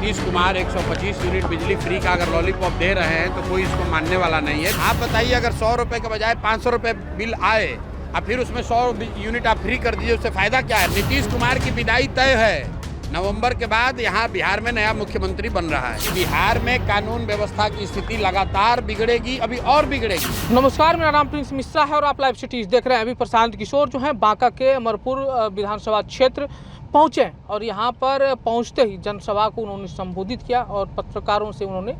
Nitish Kumar 125 unit बिजली free का अगर लॉलीपॉप दे रहे हैं तो कोई इसको मानने वाला नहीं है। आप बताइए, अगर 100 रुपये के बजाय 500 रुपये बिल आए और फिर उसमें 100 यूनिट आप फ्री कर दीजिए, उससे फायदा क्या है? नीतीश कुमार की विदाई तय है। नवंबर के बाद यहाँ बिहार में नया मुख्यमंत्री बन रहा है। बिहार में कानून व्यवस्था की स्थिति लगातार बिगड़ेगी, अभी और बिगड़ेगी। नमस्कार, मेरा नाम प्रिंस मिश्रा है और आप लाइव सिटीज देख रहे हैं। अभी प्रशांत किशोर जो है बांका के अमरपुर विधानसभा क्षेत्र पहुंचे और यहाँ पर पहुंचते ही जनसभा को उन्होंने संबोधित किया और पत्रकारों से उन्होंने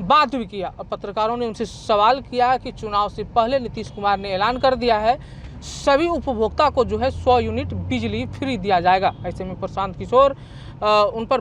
बात भी किया। और पत्रकारों ने उनसे सवाल किया कि चुनाव से पहले नीतीश कुमार ने ऐलान कर दिया है सभी उपभोक्ता को जो है 100 यूनिट बिजली फ्री दिया जाएगा। ऐसे में प्रशांत किशोर उन पर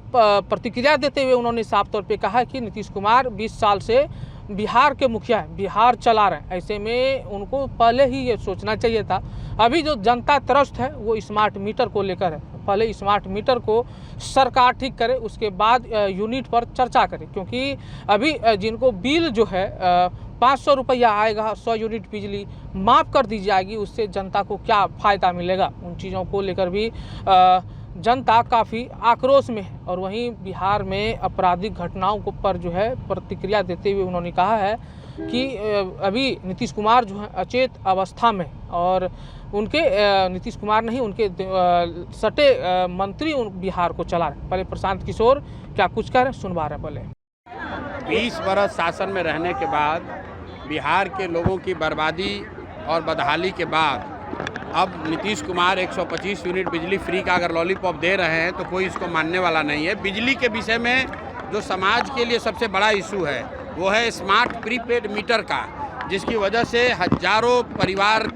प्रतिक्रिया देते हुए उन्होंने साफ तौर पे कहा कि नीतीश कुमार 20 साल से बिहार के मुखिया हैं, बिहार चला रहे हैं। ऐसे में उनको पहले ही ये सोचना चाहिए था। अभी जो जनता त्रस्त है वो स्मार्ट मीटर को लेकर है। पहले स्मार्ट मीटर को सरकार ठीक करे, उसके बाद यूनिट पर चर्चा करे, क्योंकि अभी जिनको बिल जो है 500 रुपया आएगा, 100 यूनिट बिजली माफ़ कर दी जाएगी, उससे जनता को क्या फ़ायदा मिलेगा, उन चीज़ों को लेकर भी जनता काफ़ी आक्रोश में है। और वहीं बिहार में आपराधिक घटनाओं को पर जो है प्रतिक्रिया देते हुए उन्होंने कहा है कि अभी नीतीश कुमार जो है अचेत अवस्था में और उनके नीतीश कुमार नहीं, उनके सटे मंत्री बिहार को चला रहे। पहले प्रशांत किशोर क्या कुछ कह रहे हैं सुनवा रहे हैं। पहले 20 बरस शासन में रहने के बाद, बिहार के लोगों की बर्बादी और बदहाली के बाद अब नीतीश कुमार 125 यूनिट बिजली फ्री का अगर लॉलीपॉप दे रहे हैं तो कोई इसको मानने वाला नहीं है। बिजली के विषय में जो समाज के लिए सबसे बड़ा इशू है वो है स्मार्ट प्रीपेड मीटर का, जिसकी वजह से हजारों परिवार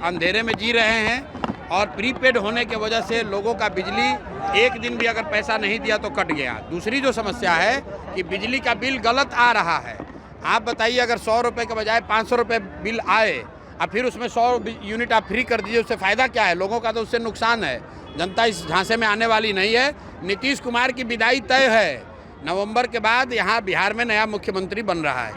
अंधेरे में जी रहे हैं और प्रीपेड होने के वजह से लोगों का बिजली एक दिन भी अगर पैसा नहीं दिया तो कट गया। दूसरी जो समस्या है कि बिजली का बिल गलत आ रहा है। आप बताइए, अगर 100 रुपये के बजाय 500 रुपये बिल आए और फिर उसमें 100 यूनिट आप फ्री कर दीजिए, उससे फ़ायदा क्या है? लोगों का तो उससे नुकसान है। जनता इस झांसे में आने वाली नहीं है। नीतीश कुमार की विदाई तय है। नवंबर के बाद यहाँ बिहार में नया मुख्यमंत्री बन रहा है।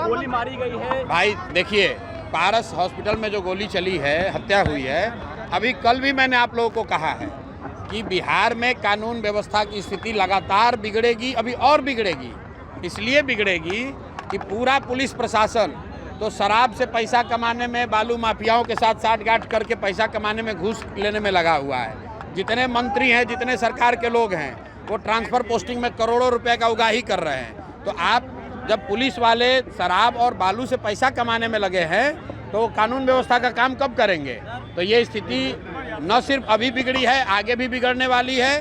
गोली मारी गई है भाई देखिए, पारस हॉस्पिटल में जो गोली चली है, हत्या हुई है, अभी कल भी मैंने आप लोगों को कहा है कि बिहार में कानून व्यवस्था की स्थिति लगातार बिगड़ेगी, अभी और बिगड़ेगी। इसलिए बिगड़ेगी कि पूरा पुलिस प्रशासन तो शराब से पैसा कमाने में, बालू माफियाओं के साथ साठगांठ करके पैसा कमाने में, घूस लेने में लगा हुआ है। जितने मंत्री हैं, जितने सरकार के लोग हैं, वो ट्रांसफ़र पोस्टिंग में करोड़ों रुपए का उगाही कर रहे हैं। तो आप जब पुलिस वाले शराब और बालू से पैसा कमाने में लगे हैं तो कानून व्यवस्था का काम कब करेंगे? तो ये स्थिति न सिर्फ अभी बिगड़ी है, आगे भी बिगड़ने वाली है।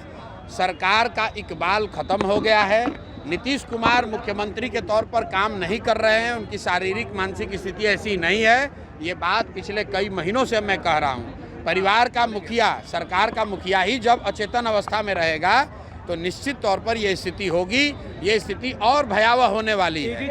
सरकार का इकबाल ख़त्म हो गया है। नीतीश कुमार मुख्यमंत्री के तौर पर काम नहीं कर रहे हैं। उनकी शारीरिक मानसिक स्थिति ऐसी नहीं है। ये बात पिछले कई महीनों से मैं कह रहा हूँ। परिवार का मुखिया, सरकार का मुखिया ही जब अचेतन अवस्था में रहेगा तो निश्चित तौर पर यह स्थिति होगी। ये स्थिति और भयावह होने वाली है।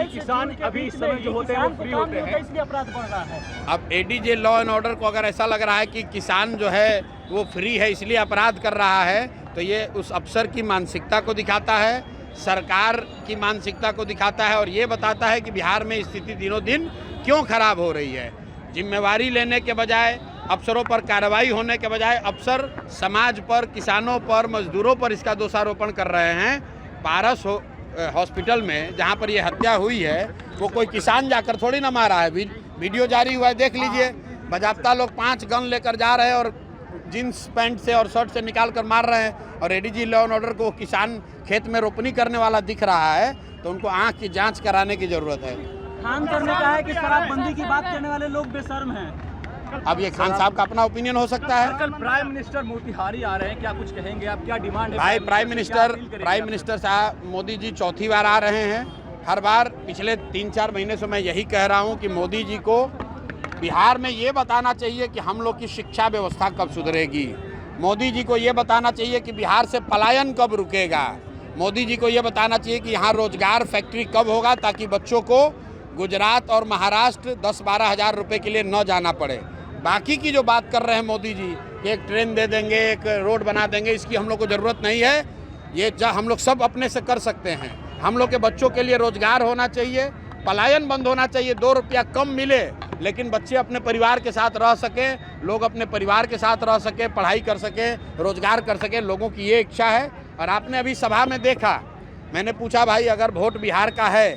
किसान अभी इस समय जो होते हैं वो फ्री होते हैं, इसलिए अपराध बढ़ रहा है। अब एडीजे लॉ एंड ऑर्डर को अगर ऐसा लग रहा है कि किसान जो है वो फ्री है इसलिए अपराध कर रहा है, तो ये उस अफसर की मानसिकता को दिखाता है, सरकार की मानसिकता को दिखाता है और ये बताता है कि बिहार में स्थिति दिनों दिन क्यों खराब हो रही है। जिम्मेवारी लेने के बजाय, अफसरों पर कार्रवाई होने के बजाय अफसर समाज पर, किसानों पर, मजदूरों पर इसका दोषारोपण कर रहे हैं। पारस हॉस्पिटल में जहां पर ये हत्या हुई है वो कोई किसान जाकर थोड़ी ना मारा है। वीडियो जारी हुआ है, देख लीजिए। बाजाप्ता लोग 5 गन लेकर जा रहे हैं और जींस पैंट से और शर्ट से निकाल कर मार रहे हैं। और एडीजी लॉ एंड ऑर्डर को किसान खेत में रोपनी करने वाला दिख रहा है तो उनको आँख की जाँच कराने की ज़रूरत है। खान सर ने कहा है कि शराबबंदी की बात करने वाले लोग बेशर्म हैं। अब ये खान साहब का अपना ओपिनियन हो सकता है। कल प्राइम मिनिस्टर मोतिहारी आ रहे हैं, क्या कुछ कहेंगे आप? क्या डिमांड है? भाई प्राइम मिनिस्टर साहब मोदी जी चौथी बार आ रहे हैं। हर बार पिछले 3-4 महीने से मैं यही कह रहा हूं कि मोदी जी को बिहार में ये बताना चाहिए कि हम लोग की शिक्षा व्यवस्था कब सुधरेगी। मोदी जी को ये बताना चाहिए कि बिहार से पलायन कब रुकेगा। मोदी जी को ये बताना चाहिए कि यहाँ रोजगार फैक्ट्री कब होगा ताकि बच्चों को गुजरात और महाराष्ट्र 10-12 हज़ार रुपये के लिए न जाना पड़े। बाकी की जो बात कर रहे हैं मोदी जी कि एक ट्रेन दे देंगे, एक रोड बना देंगे, इसकी हम लोग को ज़रूरत नहीं है। ये हम लोग सब अपने से कर सकते हैं। हम लोग के बच्चों के लिए रोजगार होना चाहिए, पलायन बंद होना चाहिए। 2 रुपया कम मिले लेकिन बच्चे अपने परिवार के साथ रह सकें, लोग अपने परिवार के साथ रह सकें, पढ़ाई कर सकें, रोजगार कर सकें, लोगों की ये इच्छा है। और आपने अभी सभा में देखा, मैंने पूछा भाई अगर वोट बिहार का है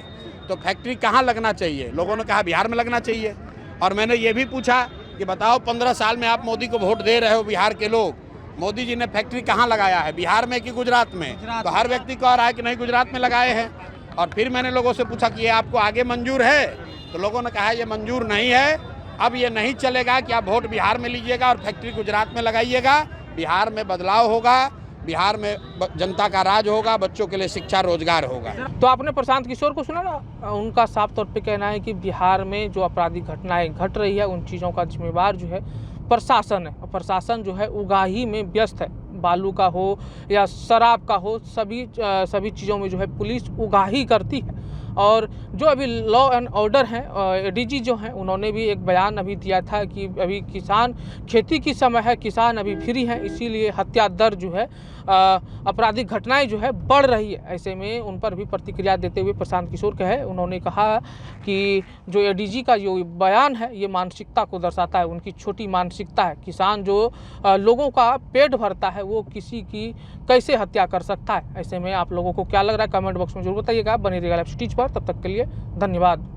तो फैक्ट्री कहाँ लगना चाहिए, लोगों ने कहा बिहार में लगना चाहिए। और मैंने ये भी पूछा कि बताओ 15 साल में आप मोदी को वोट दे रहे हो, बिहार के लोग, मोदी जी ने फैक्ट्री कहाँ लगाया है, बिहार में कि गुजरात में? तो हर व्यक्ति कह रहा है कि नहीं गुजरात में लगाए हैं। और फिर मैंने लोगों से पूछा कि ये आपको आगे मंजूर है, तो लोगों ने कहा ये मंजूर नहीं है, अब ये नहीं चलेगा कि आप वोट बिहार में लीजिएगा और फैक्ट्री गुजरात में लगाइएगा। बिहार में बदलाव होगा, बिहार में जनता का राज होगा, बच्चों के लिए शिक्षा रोजगार होगा। तो आपने प्रशांत किशोर को सुना ना, उनका साफ तौर पे कहना है कि बिहार में जो आपराधिक घटनाएं घट रही है उन चीज़ों का जिम्मेवार जो है प्रशासन है। और प्रशासन जो है उगाही में व्यस्त है, बालू का हो या शराब का हो, सभी चीज़ों में जो है पुलिस उगाही करती है। और जो अभी लॉ एंड ऑर्डर हैं, एडीजी जो हैं, उन्होंने भी एक बयान अभी दिया था कि अभी किसान खेती की समय है, किसान अभी फ्री हैं, इसीलिए हत्या दर जो है आपराधिक घटनाएं जो है बढ़ रही है। ऐसे में उन पर भी प्रतिक्रिया देते हुए प्रशांत किशोर कहे, उन्होंने कहा कि जो एडीजी का जो बयान है ये मानसिकता को दर्शाता है, उनकी छोटी मानसिकता है। किसान जो लोगों का पेट भरता है वो किसी की कैसे हत्या कर सकता है। ऐसे में आप लोगों को क्या लग रहा है कमेंट बॉक्स में जरूर बताइएगा। बने रहिएगा लाइव सिटीज पर, तब तक के लिए धन्यवाद।